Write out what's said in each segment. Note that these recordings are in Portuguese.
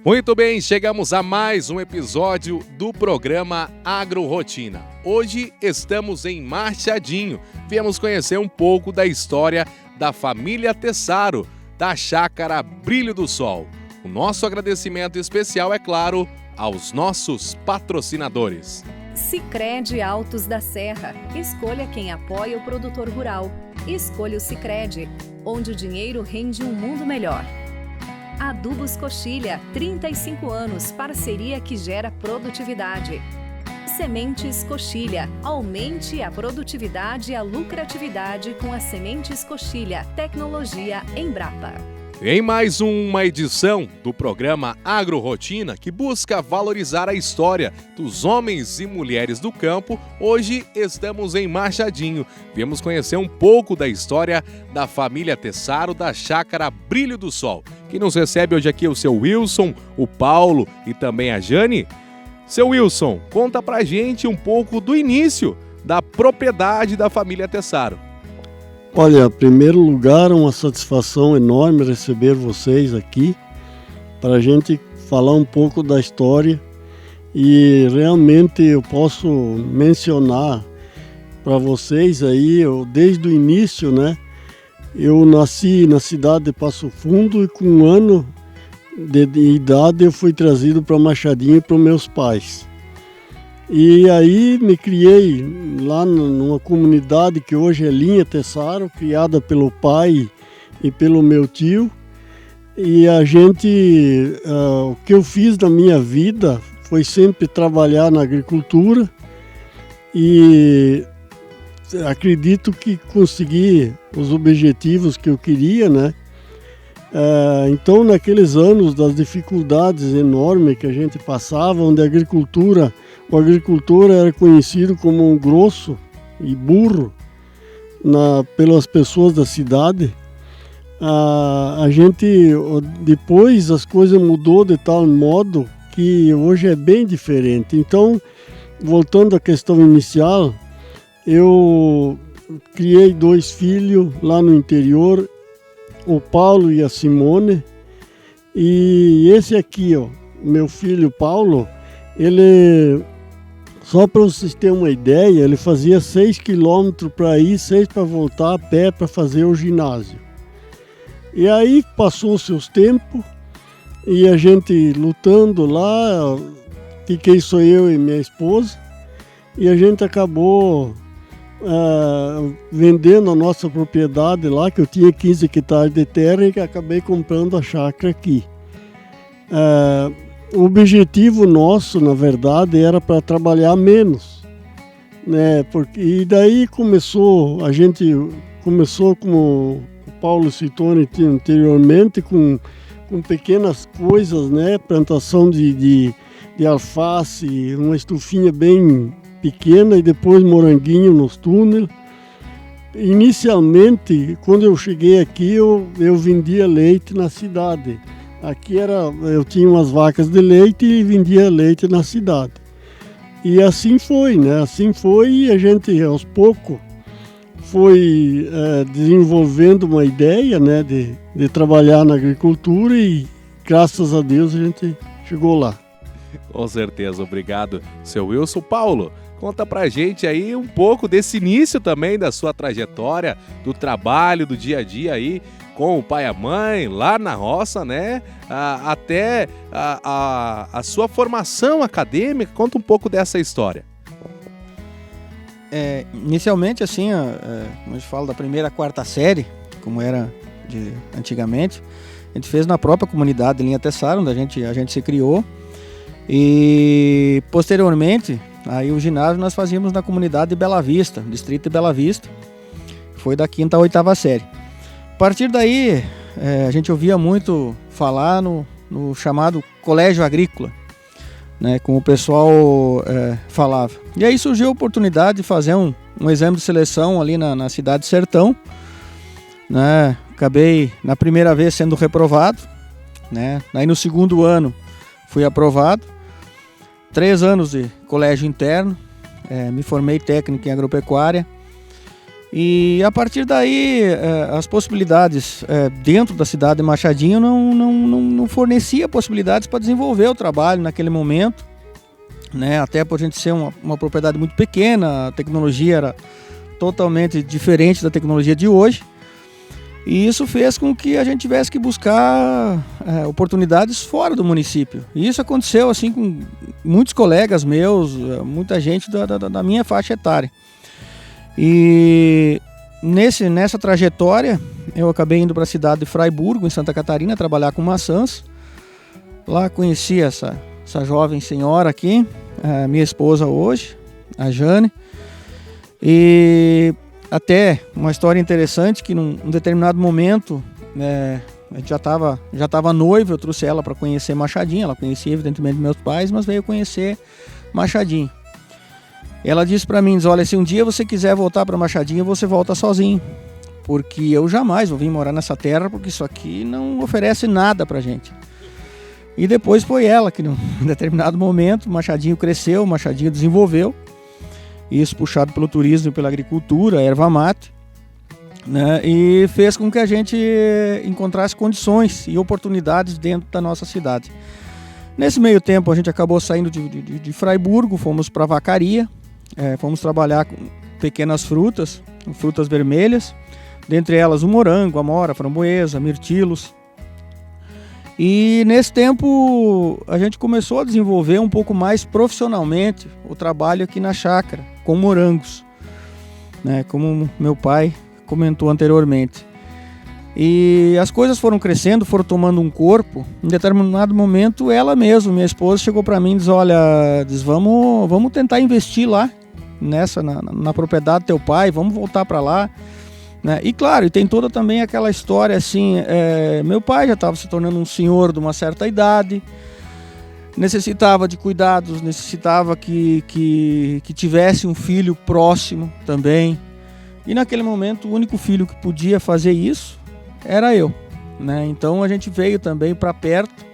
Muito bem, chegamos a mais um episódio do programa Agrorotina. Hoje estamos em Machadinho. Viemos conhecer um pouco da história da família Tessaro, da chácara Brilho do Sol. O nosso agradecimento especial, é claro, aos nossos patrocinadores. Sicredi Altos da Serra. Escolha quem apoia o produtor rural. Escolha o Sicredi, onde o dinheiro rende um mundo melhor. Adubos Coxilha, 35 anos, parceria que gera produtividade. Sementes Coxilha, aumente a produtividade e a lucratividade com as sementes Coxilha, tecnologia Embrapa. Em mais uma edição do programa Agrorotina, que busca valorizar a história dos homens e mulheres do campo, hoje estamos em Machadinho. Viemos conhecer um pouco da história da família Tessaro, da chácara Brilho do Sol. Quem nos recebe hoje aqui é o seu Wilson, o Paulo e também a Jane. Seu Wilson, conta pra gente um pouco do início da propriedade da família Tessaro. Olha, em primeiro lugar, uma satisfação enorme receber vocês aqui para a gente falar um pouco da história, e realmente eu posso mencionar para vocês aí, desde o início, né? Eu nasci na cidade de Passo Fundo e com 1 ano de idade eu fui trazido para Machadinho para meus pais. E aí me criei lá numa comunidade que hoje é Linha Tessaro, criada pelo pai e pelo meu tio. E o que eu fiz na minha vida foi sempre trabalhar na agricultura, e acredito que consegui os objetivos que eu queria, né? Então, naqueles anos das dificuldades enormes que a gente passava, onde o agricultor era conhecido como um grosso e burro pelas pessoas da cidade, depois as coisas mudou de tal modo que hoje é bem diferente. Então, voltando à questão inicial, eu criei 2 filhos lá no interior, o Paulo e a Simone. E esse aqui, meu filho Paulo, ele, só para vocês terem uma ideia, ele fazia 6 quilômetros para ir, 6 para voltar a pé para fazer o ginásio. E aí passou os seus tempos e a gente lutando lá, fiquei só eu e minha esposa, e a gente acabou vendendo a nossa propriedade lá, que eu tinha 15 hectares de terra, e que acabei comprando a chácara aqui. O objetivo nosso, na verdade, era para trabalhar menos, né? E daí a gente começou, como o Paulo citou anteriormente, com pequenas coisas, né? Plantação de alface, uma estufinha bem pequena, e depois moranguinho nos túneis. Inicialmente, quando eu cheguei aqui, eu vendia leite na cidade. Aqui eu tinha umas vacas de leite e vendia leite na cidade. E assim foi, né? Assim foi, e a gente aos poucos foi desenvolvendo uma ideia, né, de trabalhar na agricultura, e graças a Deus a gente chegou lá. Com certeza, obrigado, seu Wilson. Paulo, conta pra gente aí um pouco desse início também da sua trajetória, do trabalho, do dia a dia aí com o pai e a mãe, lá na roça, né? Até a sua formação acadêmica. Conta um pouco dessa história. Inicialmente, assim, como a gente fala da primeira à 4ª série, como era antigamente, a gente fez na própria comunidade de Linha Tessaro, onde a gente se criou. E posteriormente, aí o ginásio nós fazíamos na comunidade de Bela Vista, distrito de Bela Vista. Foi da 5ª à 8ª série. A partir daí, a gente ouvia muito falar no chamado colégio agrícola, né, como o pessoal falava. E aí surgiu a oportunidade de fazer um exame de seleção ali na cidade de Sertão, né? Acabei na primeira vez sendo reprovado, né? Aí no segundo ano fui aprovado. 3 anos de colégio interno, me formei técnico em agropecuária. E a partir daí, as possibilidades dentro da cidade de Machadinho não fornecia possibilidades para desenvolver o trabalho naquele momento, né? Até por a gente ser uma propriedade muito pequena, a tecnologia era totalmente diferente da tecnologia de hoje. E isso fez com que a gente tivesse que buscar oportunidades fora do município. E isso aconteceu assim com muitos colegas meus, muita gente da minha faixa etária. E nessa trajetória, eu acabei indo para a cidade de Fraiburgo, em Santa Catarina, trabalhar com maçãs. Lá conheci essa jovem senhora aqui, minha esposa hoje, a Jane. E até uma história interessante que num determinado momento, a gente já estava noivo, eu trouxe ela para conhecer Machadinho. Ela conhecia evidentemente meus pais, mas veio conhecer Machadinho. Ela disse para mim, olha, se um dia você quiser voltar para Machadinho, você volta sozinho, porque eu jamais vou vir morar nessa terra, porque isso aqui não oferece nada para gente. E depois foi ela que, num determinado momento, Machadinho cresceu, Machadinho desenvolveu, isso puxado pelo turismo e pela agricultura, erva mate, né? E fez com que a gente encontrasse condições e oportunidades dentro da nossa cidade. Nesse meio tempo a gente acabou saindo de Fraiburgo, fomos para Vacaria, fomos trabalhar com pequenas frutas vermelhas, dentre elas o morango, amora, framboesa, mirtilos. E nesse tempo a gente começou a desenvolver um pouco mais profissionalmente o trabalho aqui na chácara, com morangos, né, como meu pai comentou anteriormente. E as coisas foram crescendo, foram tomando um corpo. Em determinado momento, ela mesma, minha esposa, chegou para mim e disse, olha, vamos tentar investir lá, na propriedade do teu pai, vamos voltar para lá. Né? E claro, e tem toda também aquela história assim, meu pai já estava se tornando um senhor de uma certa idade, necessitava de cuidados, necessitava que tivesse um filho próximo também. E naquele momento o único filho que podia fazer isso era eu, né? Então a gente veio também para perto,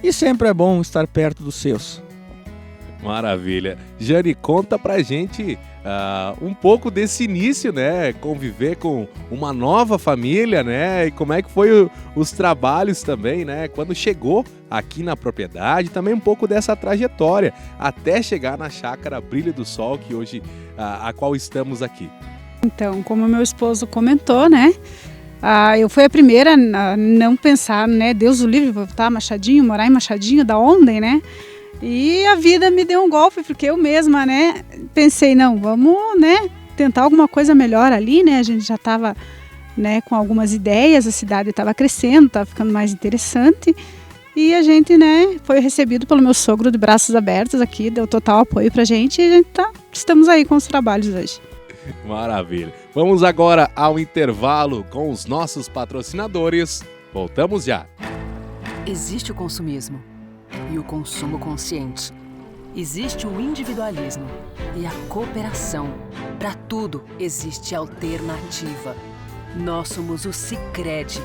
e sempre é bom estar perto dos seus. Maravilha. Jane, conta pra gente um pouco desse início, né? Conviver com uma nova família, né? E como é que foi os trabalhos também, né? Quando chegou aqui na propriedade, também um pouco dessa trajetória até chegar na chácara Brilho do Sol, que hoje a qual estamos aqui. Então, como meu esposo comentou, né? Eu fui a primeira a não pensar, né? Deus o livre, voltar a Machadinho, morar em Machadinho, da onde, né? E a vida me deu um golpe, porque eu mesma, né, pensei, não, vamos, né, tentar alguma coisa melhor ali, né, a gente já estava, né, com algumas ideias, a cidade estava crescendo, estava ficando mais interessante, e a gente, né, foi recebido pelo meu sogro de braços abertos aqui, deu total apoio pra gente, e a gente estamos aí com os trabalhos hoje. Maravilha. Vamos agora ao intervalo com os nossos patrocinadores, voltamos já. Existe o consumismo e o consumo consciente. Existe o individualismo e a cooperação. Para tudo existe alternativa. Nós somos o Sicredi,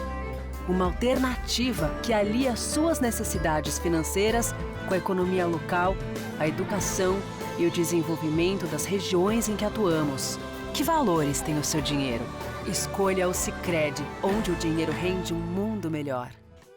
uma alternativa que alia suas necessidades financeiras com a economia local, a educação e o desenvolvimento das regiões em que atuamos. Que valores tem o seu dinheiro? Escolha o Sicredi, onde o dinheiro rende um mundo melhor.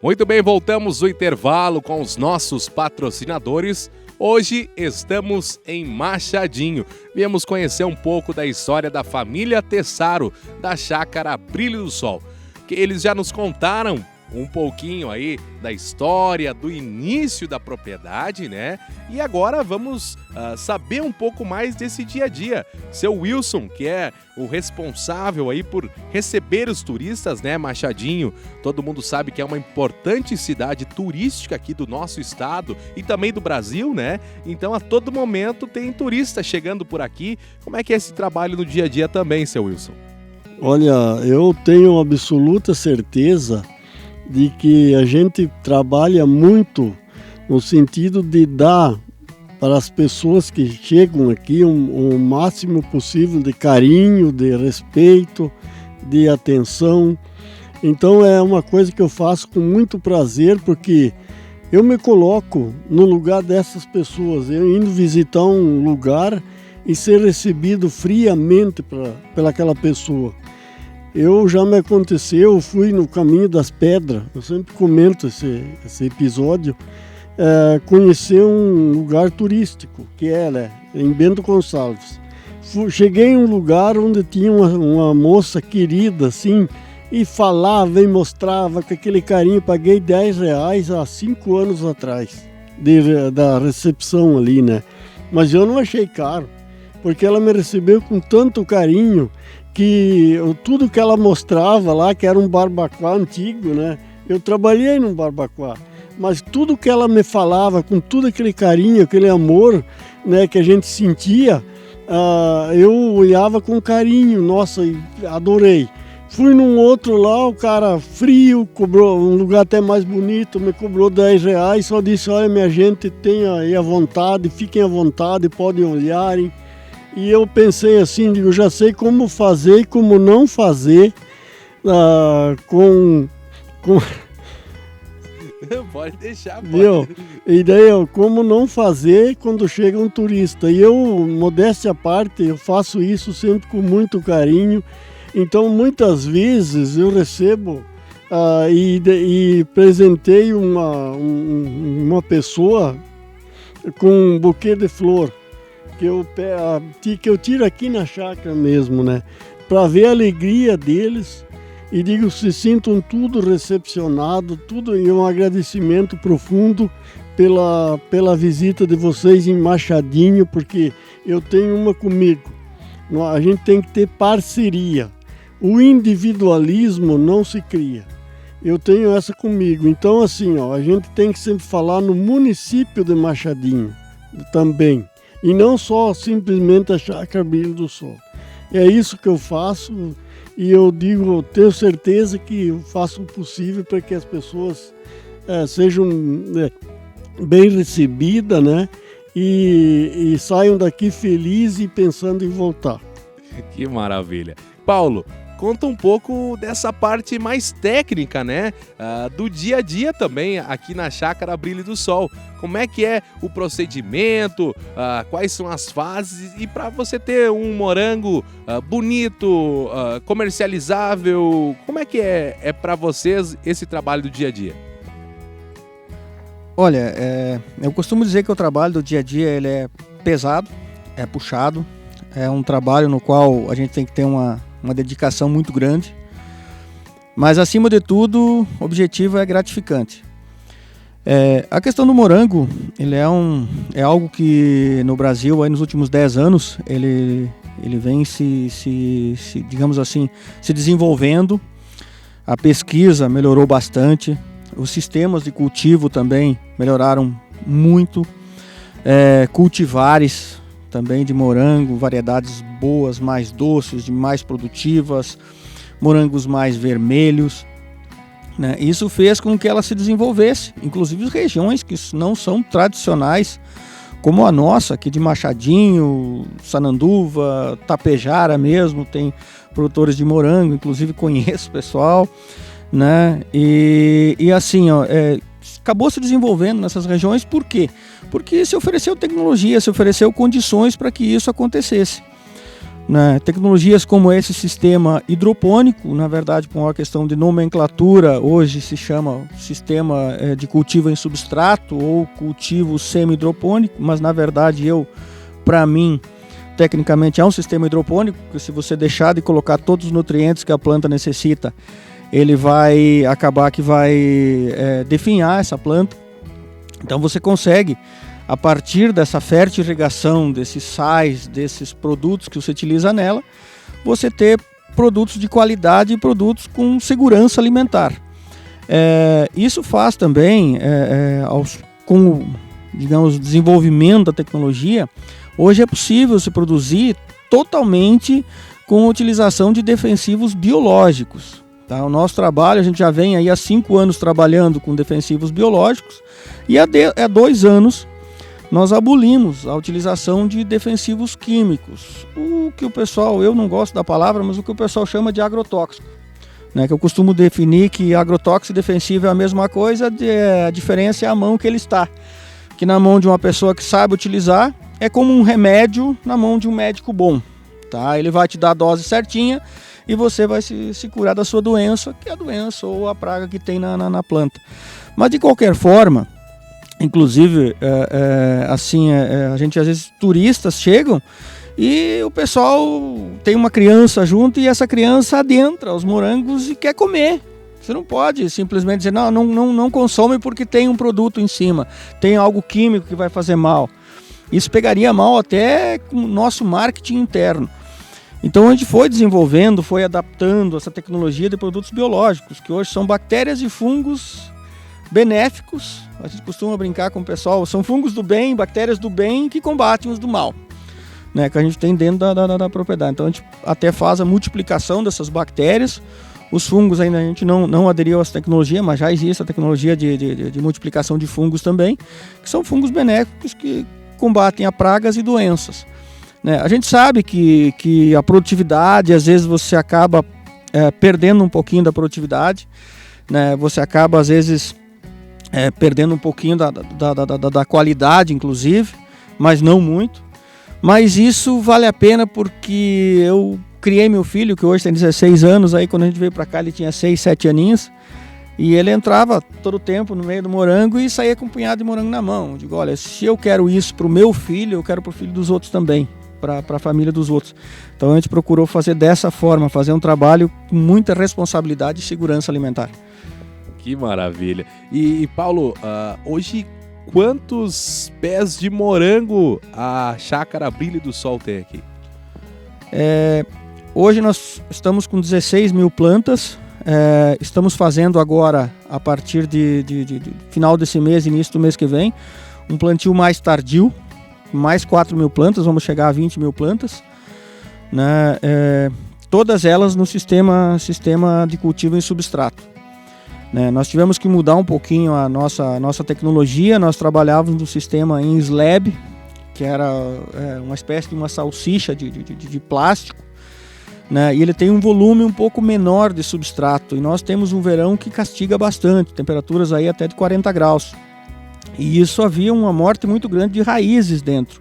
Muito bem, voltamos do intervalo com os nossos patrocinadores. Hoje estamos em Machadinho. Viemos conhecer um pouco da história da família Tessaro, da chácara Brilho do Sol. Que eles já nos contaram um pouquinho aí da história, do início da propriedade, né? E agora vamos saber um pouco mais desse dia a dia. Seu Wilson, que é o responsável aí por receber os turistas, né? Machadinho, todo mundo sabe que é uma importante cidade turística aqui do nosso estado e também do Brasil, né? Então a todo momento tem turista chegando por aqui. Como é que é esse trabalho no dia a dia também, seu Wilson? Olha, eu tenho absoluta certeza de que a gente trabalha muito no sentido de dar para as pessoas que chegam aqui o máximo possível de carinho, de respeito, de atenção. Então é uma coisa que eu faço com muito prazer, porque eu me coloco no lugar dessas pessoas. Eu indo visitar um lugar, e ser recebido friamente pelaquela pessoa. Já me aconteceu, eu fui no Caminho das Pedras, eu sempre comento esse episódio, conhecer um lugar turístico, que é em Bento Gonçalves. Cheguei em um lugar onde tinha uma moça querida, assim, e falava e mostrava com aquele carinho. Paguei R$10 há 5 anos atrás, da recepção ali, né? Mas eu não achei caro, porque ela me recebeu com tanto carinho que tudo que ela mostrava lá, que era um barbacoa antigo, né? Eu trabalhei num barbacoa, mas tudo que ela me falava, com todo aquele carinho, aquele amor, né, que a gente sentia, eu olhava com carinho, nossa, adorei. Fui num outro lá, o cara frio, cobrou um lugar até mais bonito, me cobrou R$10, só disse, olha, minha gente, tenha aí à vontade, fiquem à vontade, podem olharem. E eu pensei assim, digo, já sei como fazer e como não fazer com... Pode deixar, pode. Viu? E daí, como não fazer quando chega um turista. E eu, modéstia à parte, eu faço isso sempre com muito carinho. Então, muitas vezes eu recebo e presentei uma pessoa com um buquê de flor, que eu tiro aqui na chácara mesmo, né? Para ver a alegria deles. E digo, se sintam tudo recepcionado, tudo em um agradecimento profundo pela visita de vocês em Machadinho, porque eu tenho uma comigo. A gente tem que ter parceria. O individualismo não se cria. Eu tenho essa comigo. Então, assim, a gente tem que sempre falar no município de Machadinho também. E não só simplesmente a Chácara Brilho do Sol. É isso que eu faço. E eu digo, tenho certeza que eu faço o possível para que as pessoas sejam bem recebidas, né? E saiam daqui felizes e pensando em voltar. Que maravilha. Paulo, conta um pouco dessa parte mais técnica, né? Do dia a dia também aqui na Chácara Brilho do Sol. Como é que é o procedimento, quais são as fases e para você ter um morango bonito, comercializável, como é que é para vocês esse trabalho do dia a dia? Olha, eu costumo dizer que o trabalho do dia a dia ele é pesado, é puxado, é um trabalho no qual a gente tem que ter uma dedicação muito grande, mas acima de tudo o objetivo é gratificante. A questão do morango, ele é algo que no Brasil aí nos últimos 10 anos ele vem digamos assim, se desenvolvendo. A pesquisa melhorou bastante, os sistemas de cultivo também melhoraram muito, cultivares também de morango, variedades boas, mais doces, mais produtivas, morangos mais vermelhos, né? Isso fez com que ela se desenvolvesse, inclusive regiões que não são tradicionais, como a nossa, aqui de Machadinho, Sananduva, Tapejara mesmo, tem produtores de morango, inclusive conheço o pessoal, né? E assim, acabou se desenvolvendo nessas regiões, por quê? Porque se ofereceu tecnologia, se ofereceu condições para que isso acontecesse. Né? Tecnologias como esse sistema hidropônico, na verdade, com a questão de nomenclatura, hoje se chama sistema de cultivo em substrato ou cultivo semi-hidropônico, mas na verdade para mim, tecnicamente é um sistema hidropônico, porque se você deixar de colocar todos os nutrientes que a planta necessita, ele vai acabar que vai definhar essa planta. Então você consegue, a partir dessa fertirrigação, desses sais, desses produtos que você utiliza nela, você ter produtos de qualidade e produtos com segurança alimentar. Isso faz também, com digamos, o desenvolvimento da tecnologia, hoje é possível se produzir totalmente com a utilização de defensivos biológicos. Tá? O nosso trabalho, a gente já vem aí há 5 anos trabalhando com defensivos biológicos e há 2 anos nós abolimos a utilização de defensivos químicos. O que o pessoal, eu não gosto da palavra, mas o que o pessoal chama de agrotóxico. Né? Que eu costumo definir que agrotóxico e defensivo é a mesma coisa, a diferença é a mão que ele está. Que na mão de uma pessoa que sabe utilizar, é como um remédio na mão de um médico bom, tá? Ele vai te dar a dose certinha e você vai se curar da sua doença, que é a doença ou a praga que tem na planta. Mas de qualquer forma, inclusive, a gente às vezes turistas chegam e o pessoal tem uma criança junto e essa criança adentra os morangos e quer comer. Você não pode simplesmente dizer, não consome porque tem um produto em cima, tem algo químico que vai fazer mal. Isso pegaria mal até com o nosso marketing interno. Então a gente foi desenvolvendo, foi adaptando essa tecnologia de produtos biológicos, que hoje são bactérias e fungos benéficos. A gente costuma brincar com o pessoal, são fungos do bem, bactérias do bem que combatem os do mal, né, que a gente tem dentro da propriedade. Então a gente até faz a multiplicação dessas bactérias. Os fungos ainda a gente não aderiu a essa tecnologia, mas já existe a tecnologia de multiplicação de fungos também, que são fungos benéficos que combatem a pragas e doenças. Né? A gente sabe que a produtividade, às vezes você acaba perdendo um pouquinho da produtividade, né? Você acaba às vezes perdendo um pouquinho da qualidade, inclusive, mas não muito. Mas isso vale a pena porque eu criei meu filho, que hoje tem 16 anos, aí quando a gente veio para cá ele tinha 6, 7 aninhos, e ele entrava todo o tempo no meio do morango e saía com um punhado de morango na mão. Eu digo, olha, se eu quero isso para o meu filho, eu quero para o filho dos outros também, para a família dos outros. Então a gente procurou fazer dessa forma, fazer um trabalho com muita responsabilidade e segurança alimentar. Que maravilha. E Paulo, hoje quantos pés de morango a chácara Brilho do Sol tem aqui? Hoje nós estamos com 16 mil plantas. Estamos fazendo agora, a partir de final desse mês, início do mês que vem, um plantio mais tardio, mais 4 mil plantas, vamos chegar a 20 mil plantas, né? Todas elas no sistema de cultivo em substrato. Né? Nós tivemos que mudar um pouquinho a nossa tecnologia. Nós trabalhávamos no sistema em slab, que era uma espécie de uma salsicha de plástico, né? E ele tem um volume um pouco menor de substrato, e nós temos um verão que castiga bastante, temperaturas aí até de 40 graus, e isso havia uma morte muito grande de raízes dentro,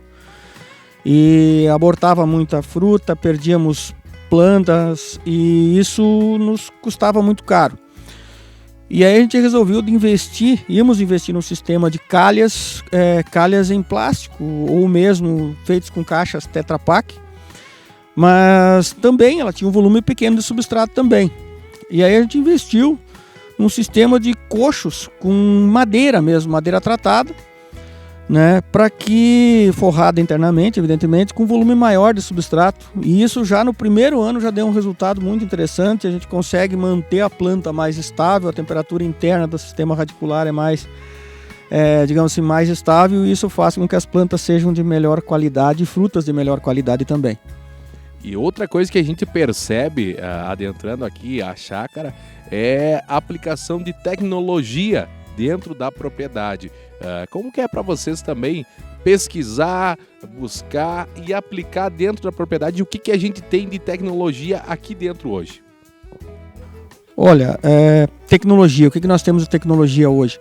e abortava muita fruta, perdíamos plantas, e isso nos custava muito caro. E aí a gente resolveu íamos investir num sistema de calhas em plástico, ou mesmo feitos com caixas Tetra Pak, mas também ela tinha um volume pequeno de substrato também. E aí a gente investiu num sistema de coxos com madeira mesmo, madeira tratada, né, para que, forrada internamente, evidentemente, com volume maior de substrato. E isso já no primeiro ano já deu um resultado muito interessante. A gente consegue manter a planta mais estável, a temperatura interna do sistema radicular é mais, digamos assim, mais estável, e isso faz com que as plantas sejam de melhor qualidade e frutas de melhor qualidade também. E outra coisa que a gente percebe, adentrando aqui a chácara, é a aplicação de tecnologia dentro da propriedade. Como que é para vocês também pesquisar, buscar e aplicar dentro da propriedade? O que a gente tem de tecnologia aqui dentro hoje? Olha, tecnologia, o que nós temos de tecnologia hoje?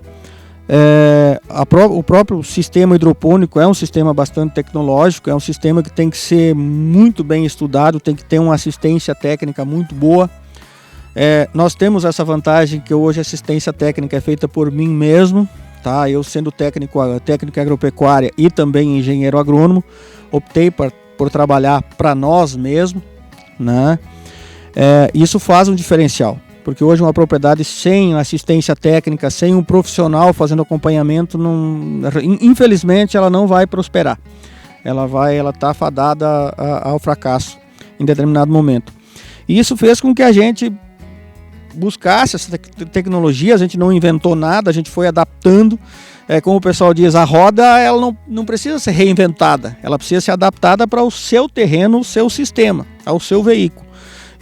O próprio sistema hidropônico é um sistema bastante tecnológico, é um sistema que tem que ser muito bem estudado, tem que ter uma assistência técnica muito boa. Nós temos essa vantagem que hoje a assistência técnica é feita por mim mesmo, tá? Eu sendo técnico agropecuária e também engenheiro agrônomo, optei por trabalhar para nós mesmos, né? Isso faz um diferencial. Porque hoje uma propriedade sem assistência técnica, sem um profissional fazendo acompanhamento, infelizmente ela não vai prosperar. Ela está fadada ao fracasso em determinado momento. E isso fez com que a gente buscasse essa tecnologia. A gente não inventou nada, a gente foi adaptando. Como o pessoal diz, a roda ela não precisa ser reinventada, ela precisa ser adaptada para o seu terreno, o seu sistema, ao seu veículo.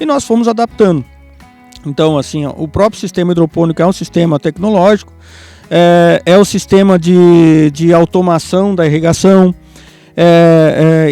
E nós fomos adaptando. Então, assim, o próprio sistema hidropônico é um sistema tecnológico, é o sistema de automação da irrigação.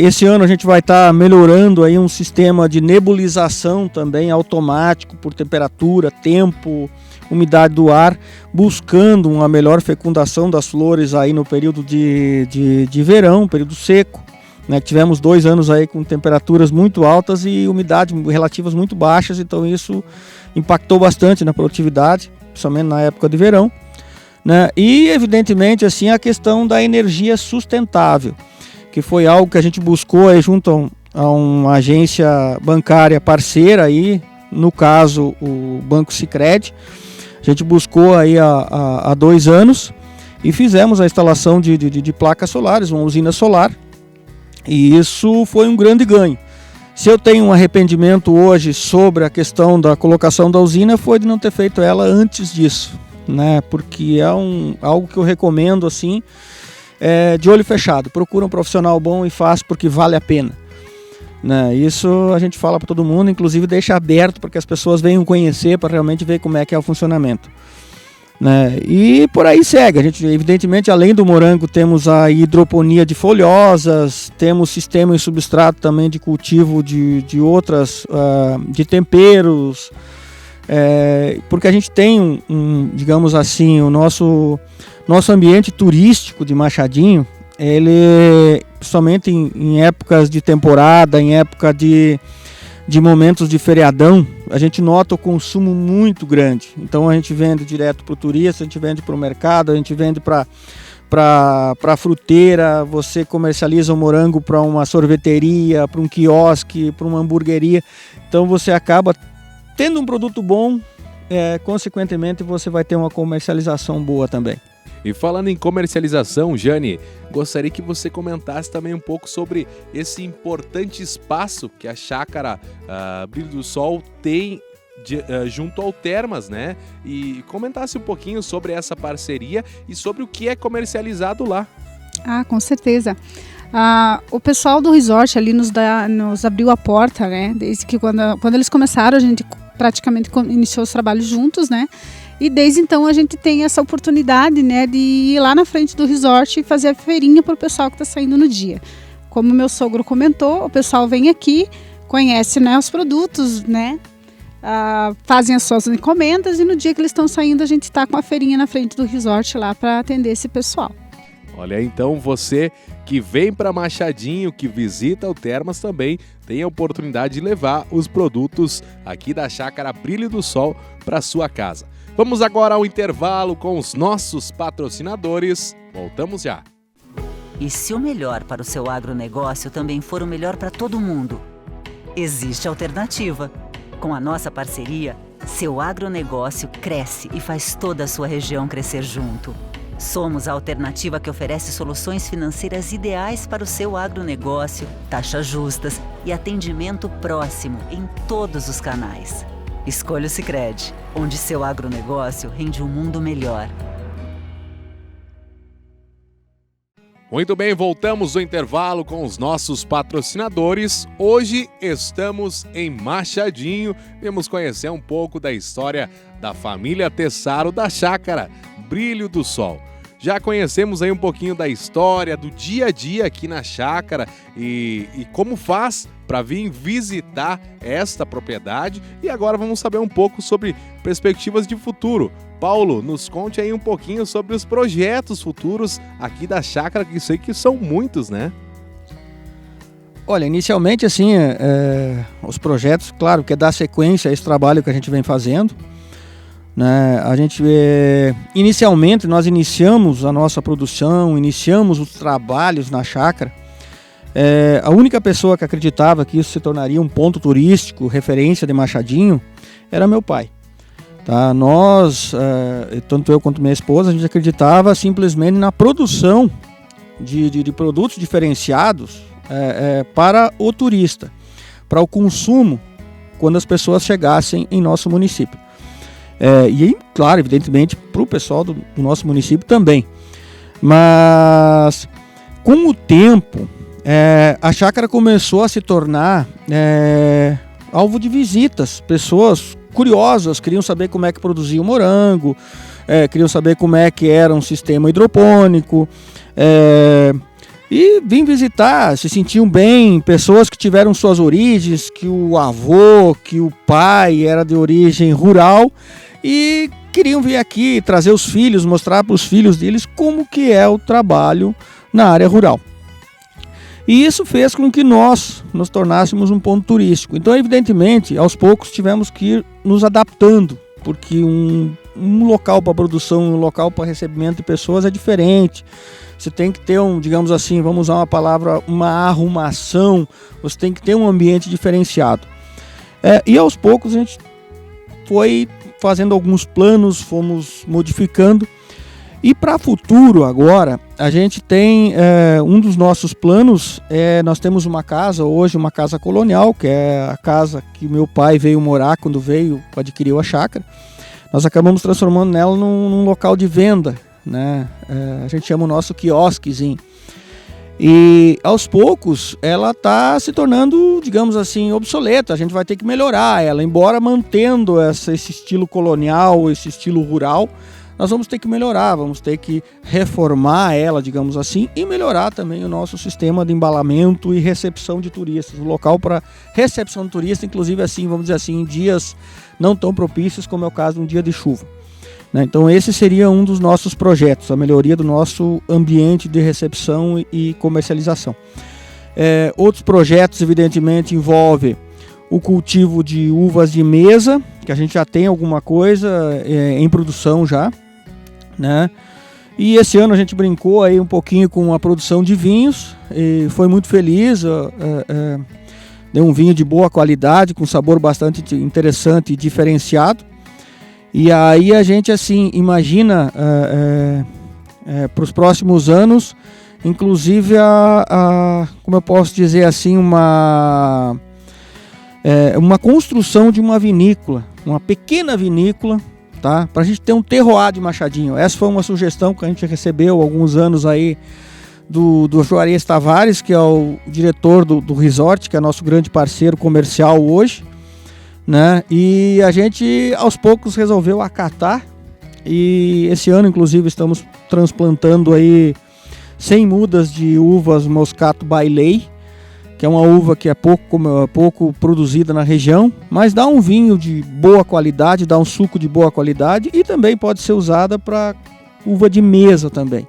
Esse ano a gente vai estar melhorando aí um sistema de nebulização também automático por temperatura, tempo, umidade do ar, buscando uma melhor fecundação das flores aí no período de verão, período seco, né? Tivemos 2 anos aí com temperaturas muito altas e umidade relativas muito baixas, então isso impactou bastante na produtividade, principalmente na época de verão, né? E evidentemente assim a questão da energia sustentável, que foi algo que a gente buscou aí junto a uma agência bancária parceira aí, no caso o Banco Sicredi. A gente buscou aí há 2 anos e fizemos a instalação de placas solares, uma usina solar, e isso foi um grande ganho. Se eu tenho um arrependimento hoje sobre a questão da colocação da usina, foi de não ter feito ela antes disso, né? Porque é algo que eu recomendo assim, de olho fechado. Procura um profissional bom e faz porque vale a pena, né? Isso a gente fala para todo mundo, inclusive deixa aberto para que as pessoas venham conhecer, para realmente ver como é que é o funcionamento, né? E por aí segue. A gente, evidentemente, além do morango, temos a hidroponia de folhosas, temos sistema em substrato também de cultivo de outras, de temperos, porque a gente tem, digamos assim, o nosso ambiente turístico de Machadinho, ele, principalmente em épocas de temporada, em época de momentos de feriadão, a gente nota o consumo muito grande. Então a gente vende direto para o turista, a gente vende para o mercado, a gente vende para a fruteira, você comercializa o morango para uma sorveteria, para um quiosque, para uma hamburgueria. Então você acaba tendo um produto bom, consequentemente você vai ter uma comercialização boa também. E falando em comercialização, Jane, gostaria que você comentasse também um pouco sobre esse importante espaço que a chácara Brilho do Sol tem junto ao Termas, né? E comentasse um pouquinho sobre essa parceria e sobre o que é comercializado lá. Ah, com certeza. O pessoal do resort ali nos abriu a porta, né? Desde que quando eles começaram, a gente praticamente iniciou os trabalhos juntos, né? E desde então a gente tem essa oportunidade, né, de ir lá na frente do resort e fazer a feirinha para o pessoal que está saindo no dia. Como meu sogro comentou, o pessoal vem aqui, conhece, né, os produtos, né, fazem as suas encomendas e no dia que eles estão saindo a gente está com a feirinha na frente do resort lá para atender esse pessoal. Olha, então você que vem para Machadinho, que visita o Termas também, tem a oportunidade de levar os produtos aqui da chácara Brilho do Sol para sua casa. Vamos agora ao intervalo com os nossos patrocinadores. Voltamos já. E se o melhor para o seu agronegócio também for o melhor para todo mundo? Existe alternativa. Com a nossa parceria, seu agronegócio cresce e faz toda a sua região crescer junto. Somos a alternativa que oferece soluções financeiras ideais para o seu agronegócio, taxas justas e atendimento próximo em todos os canais. Escolha o Sicredi, onde seu agronegócio rende um mundo melhor. Muito bem, voltamos do intervalo com os nossos patrocinadores. Hoje estamos em Machadinho. Vamos conhecer um pouco da história da família Tessaro da chácara Brilho do Sol. Já conhecemos aí um pouquinho da história, do dia a dia aqui na chácara e como faz para vir visitar esta propriedade. E agora vamos saber um pouco sobre perspectivas de futuro. Paulo, nos conte aí um pouquinho sobre os projetos futuros aqui da chácara, que sei que são muitos, né? Olha, inicialmente assim, os projetos, claro, que é dar sequência a esse trabalho que a gente vem fazendo, né? A gente, inicialmente, nós iniciamos a nossa produção, iniciamos os trabalhos na chácara. A única pessoa que acreditava que isso se tornaria um ponto turístico, referência de Machadinho, era meu pai. Tá? Nós, tanto eu quanto minha esposa, a gente acreditava simplesmente na produção de produtos diferenciados para o turista, para o consumo, quando as pessoas chegassem em nosso município. E, claro, evidentemente, para o pessoal do nosso município também. Mas, com o tempo, a chácara começou a se tornar alvo de visitas. Pessoas curiosas queriam saber como é que produzia o morango, queriam saber como é que era um sistema hidropônico. E vim visitar, se sentiam bem, pessoas que tiveram suas origens, que o avô, que o pai era de origem rural e queriam vir aqui trazer os filhos, mostrar para os filhos deles como que é o trabalho na área rural. E isso fez com que nós nos tornássemos um ponto turístico. Então, evidentemente, aos poucos tivemos que ir nos adaptando, porque um local para produção, um local para recebimento de pessoas é diferente. Você tem que ter digamos assim, vamos usar uma palavra, uma arrumação, você tem que ter um ambiente diferenciado. E aos poucos a gente foi fazendo alguns planos, fomos modificando. E para futuro agora, a gente tem um dos nossos planos, nós temos uma casa hoje, uma casa colonial, que é a casa que meu pai veio morar quando adquiriu a chácara. Nós acabamos transformando nela num local de venda, né? A gente chama o nosso quiosquezinho. E aos poucos ela está se tornando, digamos assim, obsoleta. A gente vai ter que melhorar ela, embora mantendo esse estilo colonial, esse estilo rural. Nós vamos ter que melhorar, vamos ter que reformar ela, digamos assim, e melhorar também o nosso sistema de embalamento e recepção de turistas. O local para recepção de turista, inclusive assim, vamos dizer assim, em dias não tão propícios, como é o caso de um dia de chuva. Então esse seria um dos nossos projetos, a melhoria do nosso ambiente de recepção e comercialização. Outros projetos, evidentemente, envolvem o cultivo de uvas de mesa, que a gente já tem alguma coisa em produção já, né? E esse ano a gente brincou aí um pouquinho com a produção de vinhos e foi muito feliz. Deu um vinho de boa qualidade, com sabor bastante interessante e diferenciado. E aí a gente assim imagina para os próximos anos, inclusive como eu posso dizer assim, uma construção de uma vinícola, uma pequena vinícola, tá? Para a gente ter um terroir de Machadinho. Essa foi uma sugestão que a gente recebeu há alguns anos aí do Juarez Tavares, que é o diretor do resort, que é nosso grande parceiro comercial hoje, né? E a gente aos poucos resolveu acatar, e esse ano inclusive estamos transplantando aí 100 mudas de uvas Moscato Bailey, que é uma uva que é pouco produzida na região, mas dá um vinho de boa qualidade, dá um suco de boa qualidade e também pode ser usada para uva de mesa também.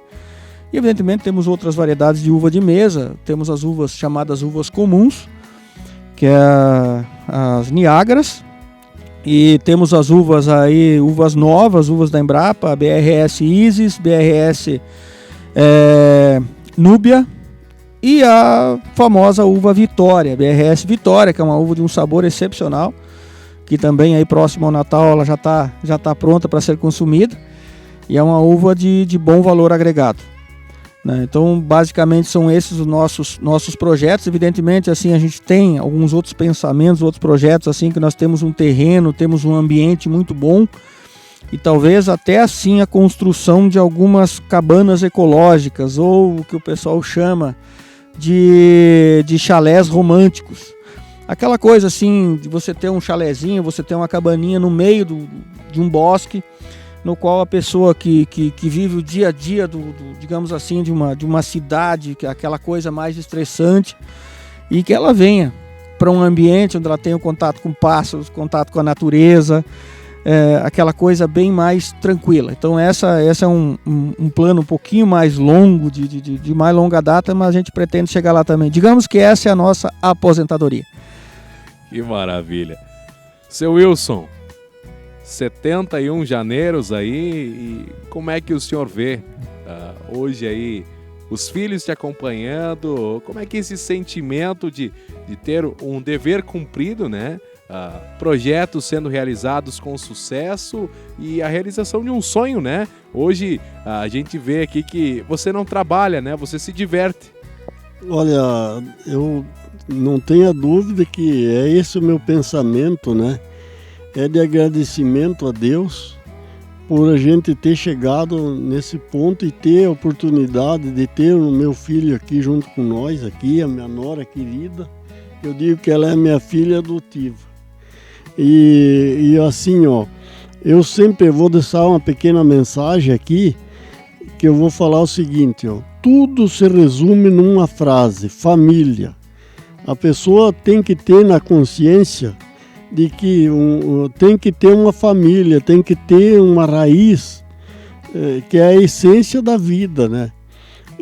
E evidentemente temos outras variedades de uva de mesa, temos as uvas chamadas uvas comuns, que é as Niágaras, e temos as uvas aí, uvas novas, uvas da Embrapa, BRS Isis, BRS Núbia, e a famosa uva Vitória, BRS Vitória, que é uma uva de um sabor excepcional, que também aí próximo ao Natal ela já tá pronta para ser consumida, e é uma uva de bom valor agregado, né? Então basicamente são esses os nossos projetos. Evidentemente assim a gente tem alguns outros pensamentos, outros projetos assim, que nós temos um terreno, temos um ambiente muito bom, e talvez até assim a construção de algumas cabanas ecológicas, ou o que o pessoal chama de chalés românticos. Aquela coisa assim, de você ter um chalézinho, você ter uma cabaninha no meio de um bosque, no qual a pessoa que vive o dia a dia digamos assim, de uma cidade, que é aquela coisa mais estressante, e que ela venha para um ambiente onde ela tenha um contato com pássaros, contato com a natureza, aquela coisa bem mais tranquila. Então essa é um plano um pouquinho mais longo, de mais longa data, mas a gente pretende chegar lá também. Digamos que essa é a nossa aposentadoria. Que maravilha. Seu Wilson, 71 janeiros aí, e como é que o senhor vê hoje aí os filhos te acompanhando? Como é que esse sentimento de ter um dever cumprido, né? Projetos sendo realizados com sucesso e a realização de um sonho, né? Hoje a gente vê aqui que você não trabalha, né? Você se diverte. Olha, eu não tenho a dúvida que é esse o meu pensamento, né? É de agradecimento a Deus por a gente ter chegado nesse ponto e ter a oportunidade de ter o meu filho aqui junto com nós, aqui, a minha nora querida. Eu digo que ela é minha filha adotiva. E assim, ó, eu sempre vou deixar uma pequena mensagem aqui, que eu vou falar o seguinte, ó: tudo se resume numa frase: família. A pessoa tem que ter na consciência de que tem que ter uma família, tem que ter uma raiz, que é a essência da vida, né?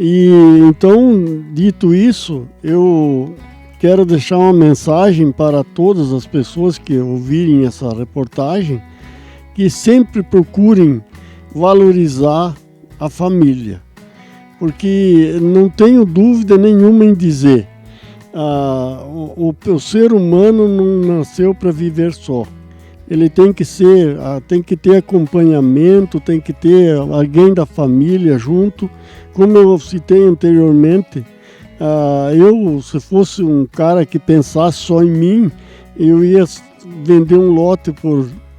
E então, dito isso, eu quero deixar uma mensagem para todas as pessoas que ouvirem essa reportagem, que sempre procurem valorizar a família, porque não tenho dúvida nenhuma em dizer, o ser humano não nasceu para viver só. Ele tem que ter acompanhamento, tem que ter alguém da família junto. Como eu citei anteriormente, se fosse um cara que pensasse só em mim, eu ia vender um lote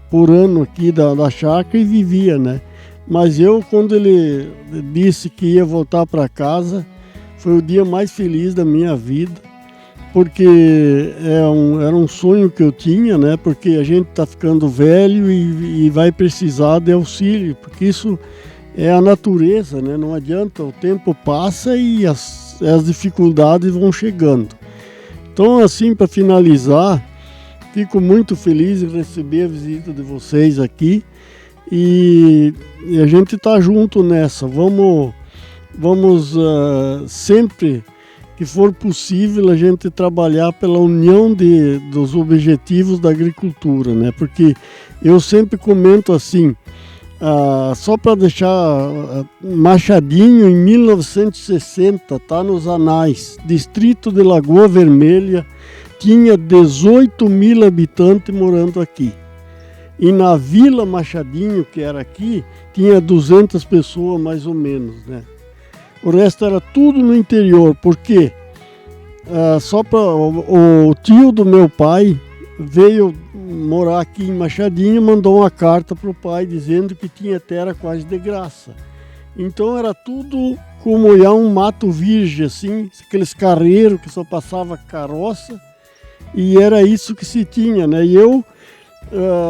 por ano aqui da chácara e vivia, né? Mas quando ele disse que ia voltar para casa, foi o dia mais feliz da minha vida, porque era um sonho que eu tinha, né? Porque a gente está ficando velho e vai precisar de auxílio, porque isso é a natureza, né? Não adianta, o tempo passa e as dificuldades vão chegando. Então, assim, para finalizar, fico muito feliz em receber a visita de vocês aqui e a gente está junto nessa. Vamos sempre que for possível a gente trabalhar pela união dos objetivos da agricultura, né? Porque eu sempre comento assim, só para deixar Machadinho, em 1960, está nos anais, distrito de Lagoa Vermelha, tinha 18 mil habitantes morando aqui. E na Vila Machadinho, que era aqui, tinha 200 pessoas mais ou menos, né? O resto era tudo no interior, porque o tio do meu pai veio morar aqui em Machadinho e mandou uma carta para o pai dizendo que tinha terra quase de graça. Então era tudo como um mato virgem, assim, aqueles carreiros que só passava carroça, e era isso que se tinha, né? E eu,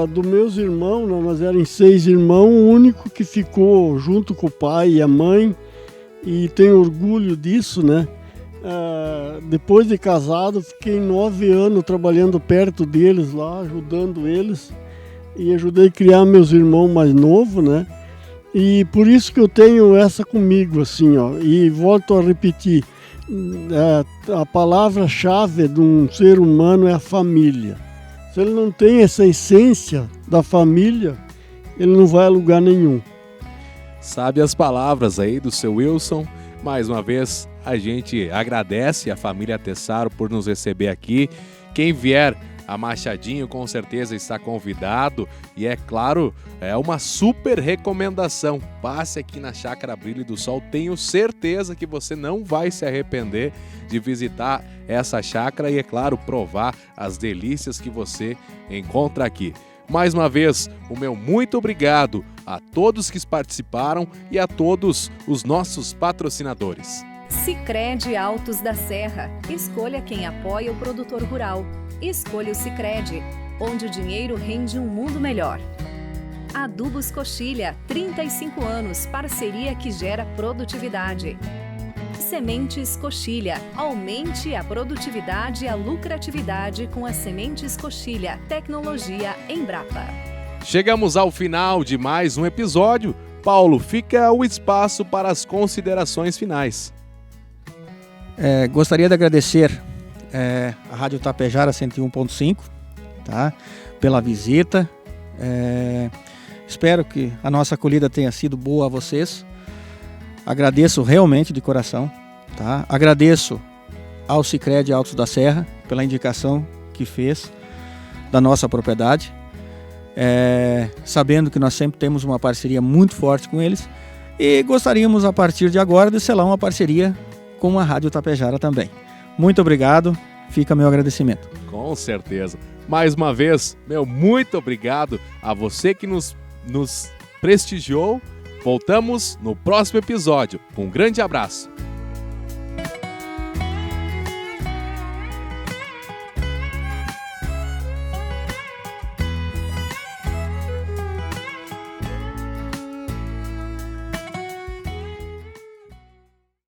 dos meus irmãos, nós éramos 6 irmãos, o único que ficou junto com o pai e a mãe, e tenho orgulho disso, né? Depois de casado, fiquei 9 anos trabalhando perto deles lá, ajudando eles, e ajudei a criar meus irmãos mais novos, né? E por isso que eu tenho essa comigo, assim, ó. E volto a repetir, a palavra-chave de um ser humano é a família. Se ele não tem essa essência da família, ele não vai a lugar nenhum. Sabe as palavras aí do seu Wilson? Mais uma vez, a gente agradece a família Tessaro por nos receber aqui. Quem vier a Machadinho com certeza está convidado e, é claro, é uma super recomendação. Passe aqui na Chácara Brilho do Sol, tenho certeza que você não vai se arrepender de visitar essa chácara e, é claro, provar as delícias que você encontra aqui. Mais uma vez, o meu muito obrigado a todos que participaram e a todos os nossos patrocinadores. Sicredi Altos da Serra. Escolha quem apoia o produtor rural. Escolha o Sicredi, onde o dinheiro rende um mundo melhor. Adubos Coxilha, 35 anos, parceria que gera produtividade. Sementes Coxilha, aumente a produtividade e a lucratividade com as sementes Coxilha, tecnologia Embrapa. Chegamos ao final de mais um episódio. Paulo, fica o espaço para as considerações finais. Gostaria de agradecer a Rádio Tapejara 101.5, tá? Pela visita. Espero que a nossa acolhida tenha sido boa a vocês. Agradeço realmente de coração, tá? Agradeço ao Sicredi Altos da Serra pela indicação que fez da nossa propriedade, sabendo que nós sempre temos uma parceria muito forte com eles e gostaríamos a partir de agora de selar uma parceria com a Rádio Tapejara também. Muito obrigado, fica meu agradecimento. Com certeza. Mais uma vez, meu muito obrigado a você que nos prestigiou. Voltamos no próximo episódio. Um grande abraço.